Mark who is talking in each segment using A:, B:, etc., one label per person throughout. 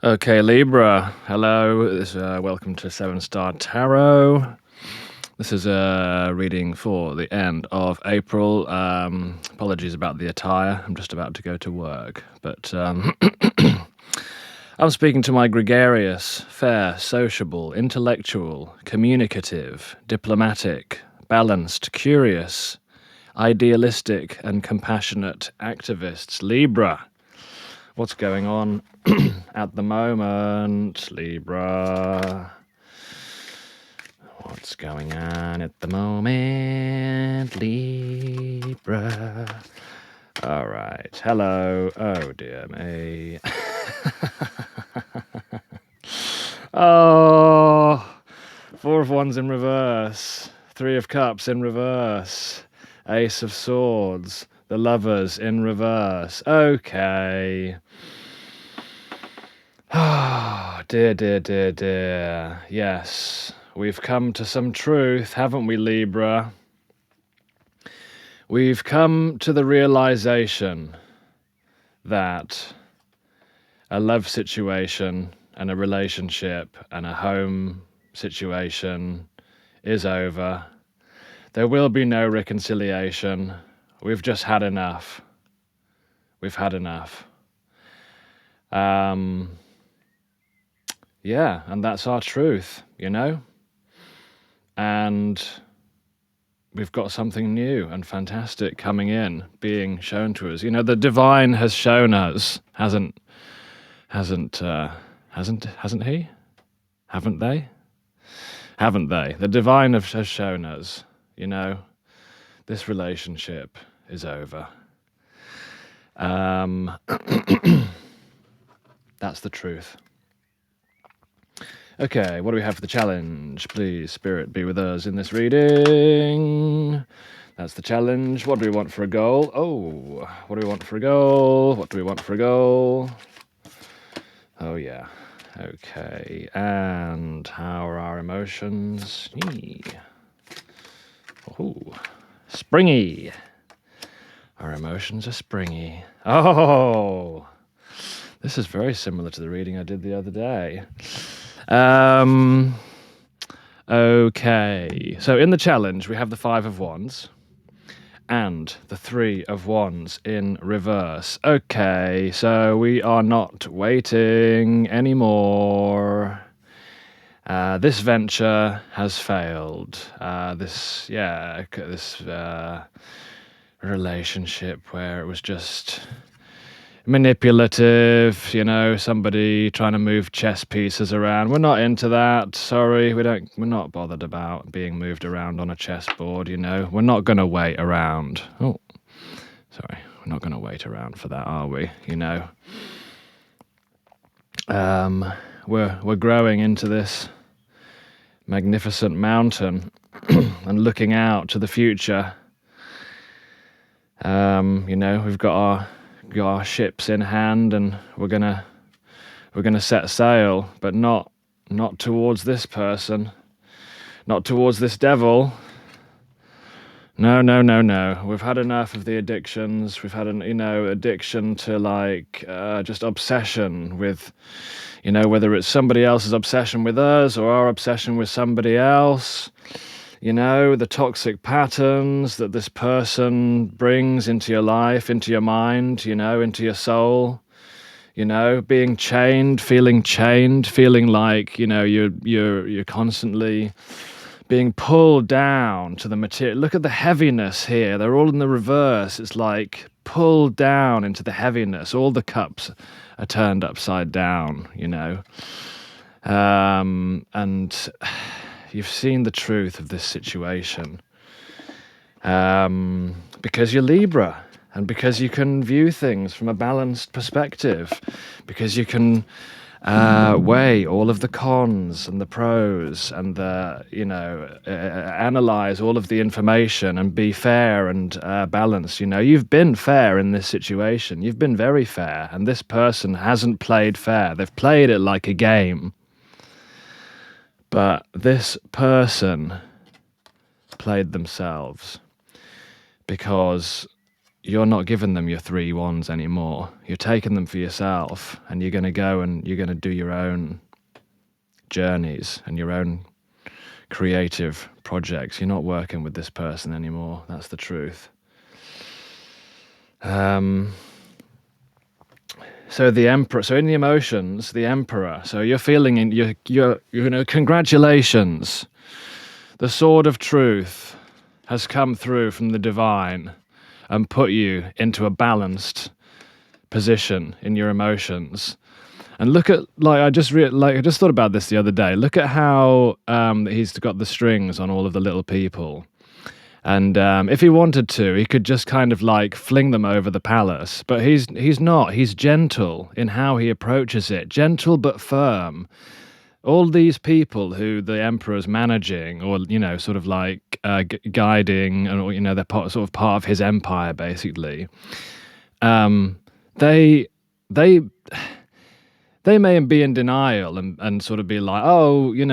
A: Okay, Libra. Hello. Welcome to 7-Star Tarot. This is a reading for the end of April. Apologies about the attire. I'm just about to go to work. But I'm speaking to my gregarious, fair, sociable, intellectual, communicative, diplomatic, balanced, curious, idealistic, and compassionate activists. Libra. What's going on at the moment, Libra? What's going on at the moment, Libra? All right. Hello. Oh, dear me. Oh, Four of Wands in reverse. Three of Cups in reverse. Ace of Swords. The Lovers in reverse. Okay. Ah, dear, dear, dear, dear. Yes, we've come to some truth, haven't we, Libra? We've come to the realization that a love situation and a relationship and a home situation is over. There will be no reconciliation. We've just had enough. We've had enough. Yeah, and that's our truth, you know? And we've got something new and fantastic coming in, being shown to us. You know, the divine has shown us, hasn't he? Haven't they? Haven't they? The divine has shown us, you know, this relationship is over. That's the truth. Okay, what do we have for the challenge? Please, Spirit, be with us in this reading. That's the challenge. What do we want for a goal? Oh, what do we want for a goal? What do we want for a goal? Oh, yeah. Okay, and how are our emotions? Oh, springy. Our emotions are springy. Oh, this is very similar to the reading I did the other day. Okay, so in the challenge we have the Five of Wands and the Three of Wands in reverse. Okay, so we are not waiting anymore. This venture has failed. This relationship where it was just manipulative, you know, somebody trying to move chess pieces around. We're not into that. Sorry, we're not bothered about being moved around on a chessboard, you know. We're not going to wait around. Oh, sorry. We're not going to wait around for that, are we? You know. We're growing into this magnificent mountain and looking out to the future. You know, we've got our ships in hand, and we're gonna set sail, but not towards this person, not towards this devil. No. We've had enough of the addictions. We've had addiction to just obsession with, you know, whether it's somebody else's obsession with us or our obsession with somebody else. You know, the toxic patterns that this person brings into your life, into your mind, you know, into your soul. You know, being chained, feeling like, you know, you're constantly being pulled down to the material. Look at the heaviness here. They're all in the reverse. It's like pulled down into the heaviness. All the cups are turned upside down, you know. And you've seen the truth of this situation. Because you're Libra. And because you can view things from a balanced perspective, because you can weigh all of the cons and the pros and analyze all of the information and be fair and balanced. You know, you've been fair in this situation. You've been very fair, and this person hasn't played fair. They've played it like a game. But this person played themselves because you're not giving them your 3 wands anymore. You're taking them for yourself, and you're going to go and you're going to do your own journeys and your own creative projects. You're not working with this person anymore. That's the truth. So the Emperor. So in the emotions, the Emperor. So you're feeling you're congratulations. The sword of truth has come through from the divine and put you into a balanced position in your emotions. And look at, like, I just thought about this the other day. Look at how he's got the strings on all of the little people. And if he wanted to, he could just kind of like fling them over the palace. But he's not. He's gentle in how he approaches it. Gentle but firm. All these people who the emperor's managing, or sort of like guiding, and they're sort of part of his empire, basically. They may be in denial and sort of be like, oh, he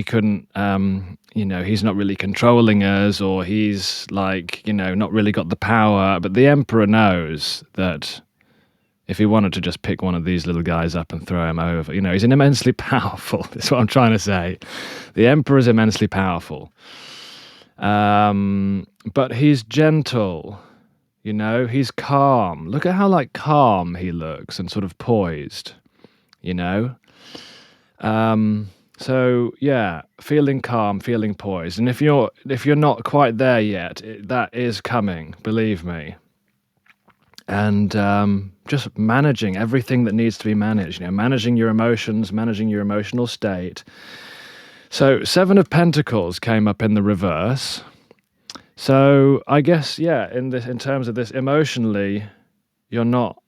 A: couldn't, he's not really controlling us, or he's like, not really got the power. But the emperor knows that if he wanted to just pick one of these little guys up and throw him over, he's an immensely powerful. That's what I'm trying to say. The emperor is immensely powerful. But he's gentle. He's calm. Look at how like calm he looks and sort of poised, So yeah, feeling calm, feeling poised. And if you're not quite there yet, that is coming, believe me. And just managing everything that needs to be managed, managing your emotions, managing your emotional state. So 7 of Pentacles came up in the reverse. So I guess, yeah, in terms of this, emotionally, you're not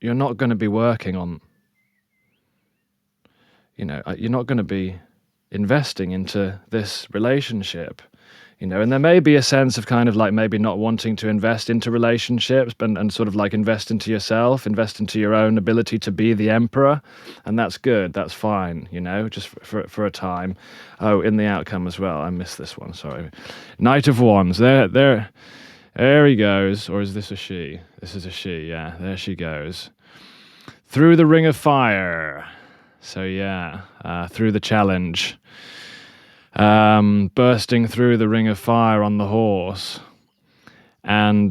A: going to be working on, you're not going to be investing into this relationship, and there may be a sense of kind of like maybe not wanting to invest into relationships, and sort of like invest into yourself, invest into your own ability to be the emperor. And that's good. That's fine, just for a time. Oh, in the outcome as well. I missed this one. Sorry. Knight of Wands. There he goes. Or is this a she? This is a she. Yeah, there she goes. Through the ring of fire. So yeah, through the challenge. Bursting through the ring of fire on the horse. And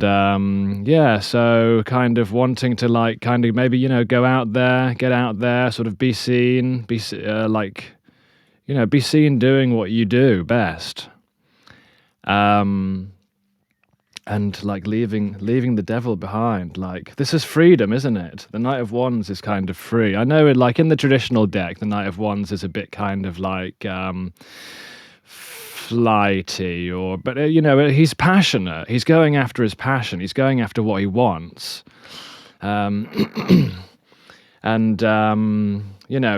A: so kind of wanting to like kind of maybe go out there, get out there, sort of be seen, be seen doing what you do best. And like leaving the devil behind. Like, this is freedom, isn't it? The Knight of Wands is kind of free. I know, like in the traditional deck, the Knight of Wands is a bit kind of like flighty, but he's passionate. He's going after his passion. He's going after what he wants.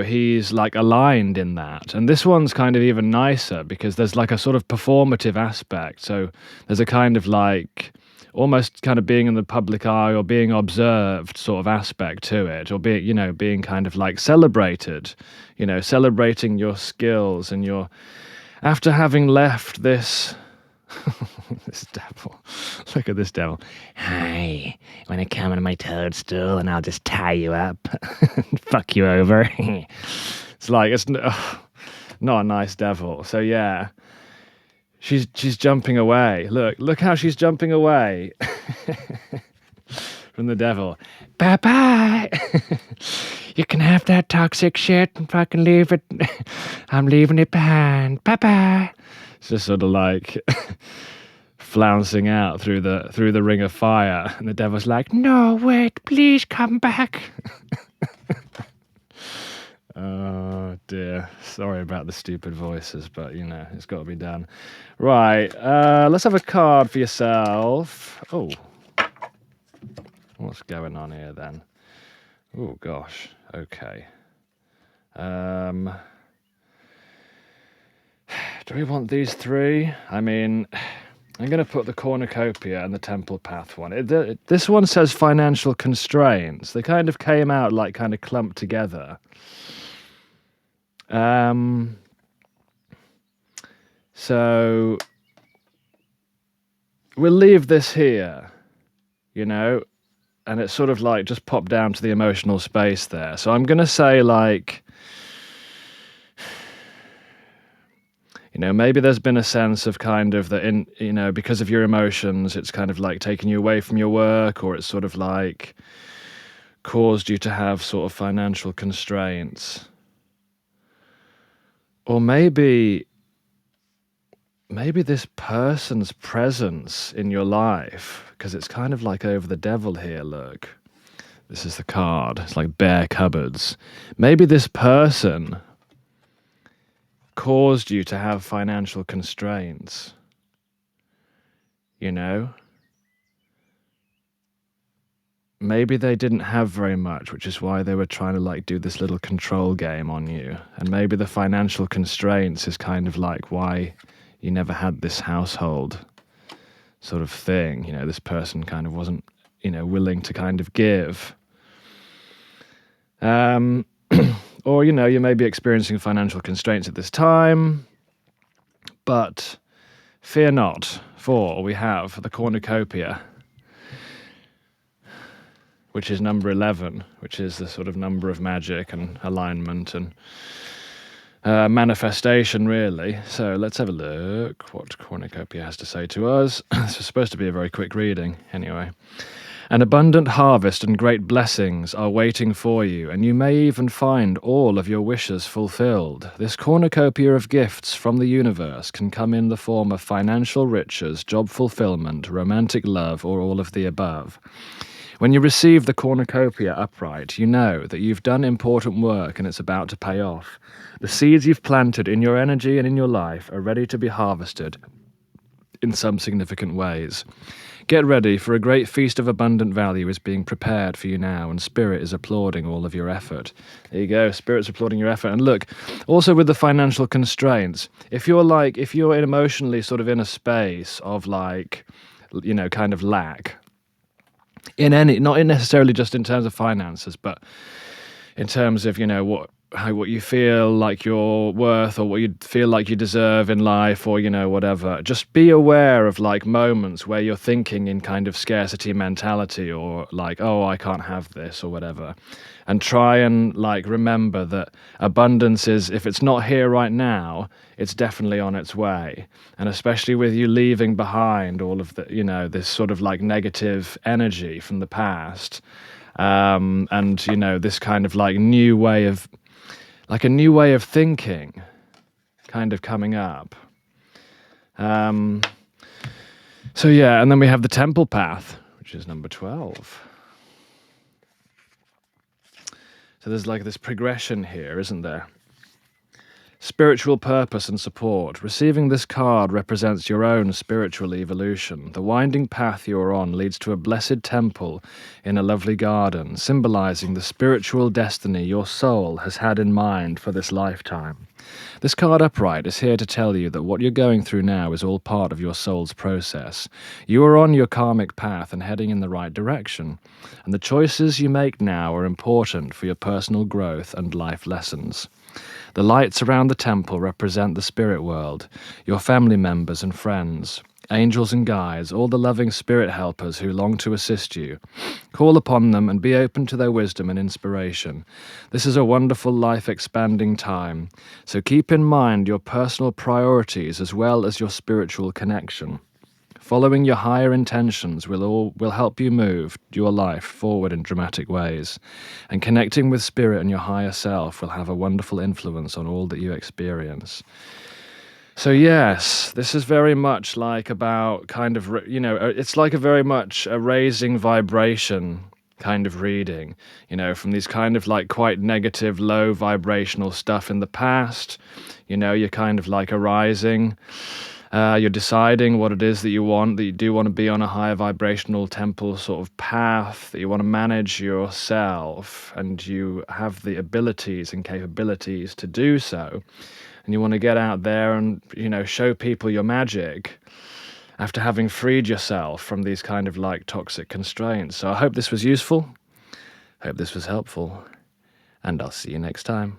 A: He's like aligned in that. And this one's kind of even nicer because there's like a sort of performative aspect. So there's a kind of like almost kind of being in the public eye or being observed sort of aspect to it, or being kind of like celebrated, celebrating your skills and your, after having left this this devil. Look at this devil. Hi, want to come on my toadstool and I'll just tie you up and fuck you over? It's like, it's not a nice devil. So yeah, she's jumping away. Look how she's jumping away from the devil. Bye-bye. You can have that toxic shit and fucking leave it. I'm leaving it behind. Bye-bye. It's just sort of like flouncing out through the ring of fire, and the devil's like, no, wait, please come back. Oh dear, sorry about the stupid voices, but it's got to be done. Right, let's have a card for yourself. Oh, what's going on here then? Oh gosh, okay. Do we want these 3? I mean, I'm going to put the cornucopia and the temple path one. This one says financial constraints. They kind of came out like kind of clumped together. So we'll leave this here, you know, and it's sort of like just pop down to the emotional space there. So I'm going to say, like, you know, maybe there's been a sense of kind of that in, you know, because of your emotions, it's kind of like taking you away from your work, or it's sort of like caused you to have sort of financial constraints. Or maybe this person's presence in your life, because it's kind of like over the devil here, look. This is the card. It's like bare cupboards. Maybe this person caused you to have financial constraints. You know? Maybe they didn't have very much, which is why they were trying to like do this little control game on you. And maybe the financial constraints is kind of like why you never had this household sort of thing. You know, this person kind of wasn't, you know, willing to kind of give. Or, you know, you may be experiencing financial constraints at this time, but fear not, for we have the cornucopia, which is number 11, which is the sort of number of magic and alignment and manifestation, really. So let's have a look what cornucopia has to say to us. This is supposed to be a very quick reading, anyway. An abundant harvest and great blessings are waiting for you, and you may even find all of your wishes fulfilled. This cornucopia of gifts from the universe can come in the form of financial riches, job fulfillment, romantic love, or all of the above. When you receive the cornucopia upright, you know that you've done important work and it's about to pay off. The seeds you've planted in your energy and in your life are ready to be harvested in some significant ways. Get ready, for a great feast of abundant value is being prepared for you now, and Spirit is applauding all of your effort. There you go, Spirit's applauding your effort. And look, also with the financial constraints, if you're emotionally sort of in a space of like, you know, kind of lack, in any, not necessarily just in terms of finances, but in terms of, you know, what you feel like you're worth, or what you feel like you deserve in life, or, you know, whatever. Just be aware of like moments where you're thinking in kind of scarcity mentality, or like, oh, I can't have this, or whatever. And try and like remember that abundance is, if it's not here right now, it's definitely on its way. And especially with you leaving behind all of the, you know, this sort of like negative energy from the past, and, you know, this kind of like new way of thinking kind of coming up. So yeah, and then we have the temple path, which is number 12. So there's like this progression here, isn't there? Spiritual purpose and support. Receiving this card represents your own spiritual evolution. The winding path you are on leads to a blessed temple in a lovely garden, symbolizing the spiritual destiny your soul has had in mind for this lifetime. This card upright is here to tell you that what you're going through now is all part of your soul's process. You are on your karmic path and heading in the right direction, and the choices you make now are important for your personal growth and life lessons. The lights around the temple represent the spirit world, your family members and friends, angels and guides, all the loving spirit helpers who long to assist you. Call upon them and be open to their wisdom and inspiration. This is a wonderful life-expanding time, so keep in mind your personal priorities as well as your spiritual connection. Following your higher intentions will help you move your life forward in dramatic ways, and connecting with spirit and your higher self will have a wonderful influence on all that you experience. So yes, this is very much like about kind of, you know, it's like a very much a raising vibration kind of reading, you know, from these kind of like quite negative, low vibrational stuff in the past. You know, you're kind of like arising. You're deciding what it is that you want, that you do want to be on a higher vibrational temple sort of path, that you want to manage yourself, and you have the abilities and capabilities to do so. And you want to get out there and, you know, show people your magic after having freed yourself from these kind of like toxic constraints. So I hope this was useful. I hope this was helpful. And I'll see you next time.